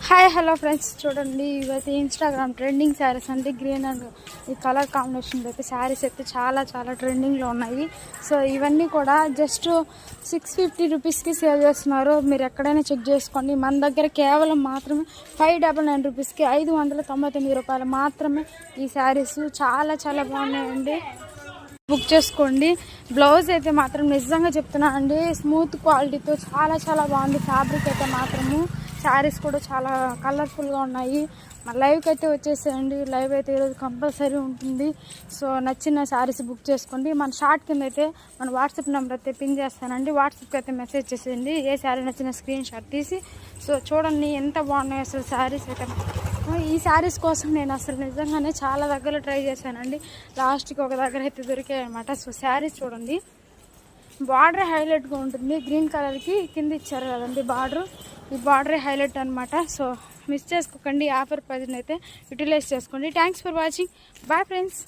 Hi hello friends, చూడండి ఇవైతే Instagram trending saris అండి. గ్రీన్ అండ్ ఈ కలర్ కాంబినేషన్ అయితే శారీస్ అయితే చాలా చాలా ట్రెండింగ్లో ఉన్నాయి. సో ఇవన్నీ కూడా జస్ట్ 650 రూపీస్కి సేల్ చేస్తున్నారు. మీరు ఎక్కడైనా చెక్ చేసుకోండి. మన దగ్గర కేవలం మాత్రమే 599 రూపీస్కి 599 రూపాయలు మాత్రమే ఈ శారీస్ చాలా చాలా బాగున్నాయండి. బుక్ చేసుకోండి. బ్లౌజ్ అయితే మాత్రం నిజంగా చెప్తున్నా అండి, స్మూత్ క్వాలిటీతో చాలా చాలా బాగుంది. ఫ్యాబ్రిక్ అయితే మాత్రము శారీస్ కూడా చాలా కలర్ఫుల్గా ఉన్నాయి. మన లైవ్కి అయితే వచ్చేసేయండి. లైవ్ అయితే ఈరోజు కంపల్సరీ ఉంటుంది. సో నచ్చిన శారీస్ బుక్ చేసుకోండి. మన షార్ట్ కింద అయితే మన వాట్సాప్ నెంబర్ అయితే పింగ్ చేస్తానండి. వాట్సాప్కి అయితే మెసేజ్ చేసేయండి. ఏ శారీ నచ్చిన స్క్రీన్ షాట్ తీసి. సో చూడండి ఎంత బాగున్నాయి అసలు శారీస్ అయితే. ఈ శారీస్ కోసం నేను అసలు నిజంగానే చాలా దగ్గర ట్రై చేశానండి. లాస్ట్కి ఒక దగ్గర అయితే దొరికాయి అనమాట. సో శారీస్ చూడండి, బార్డర్ హైలైట్గా ఉంటుంది. గ్రీన్ కలర్కి కింద ఇచ్చారు కదండి బార్డర్, ఈ బార్డరే హైలైట్ అనమాట. సో మిస్ చేసుకోకండి. ఆఫర్ ప్రైజ్ని అయితే యూటిలైజ్ చేసుకోండి. Thanks for watching. Bye friends.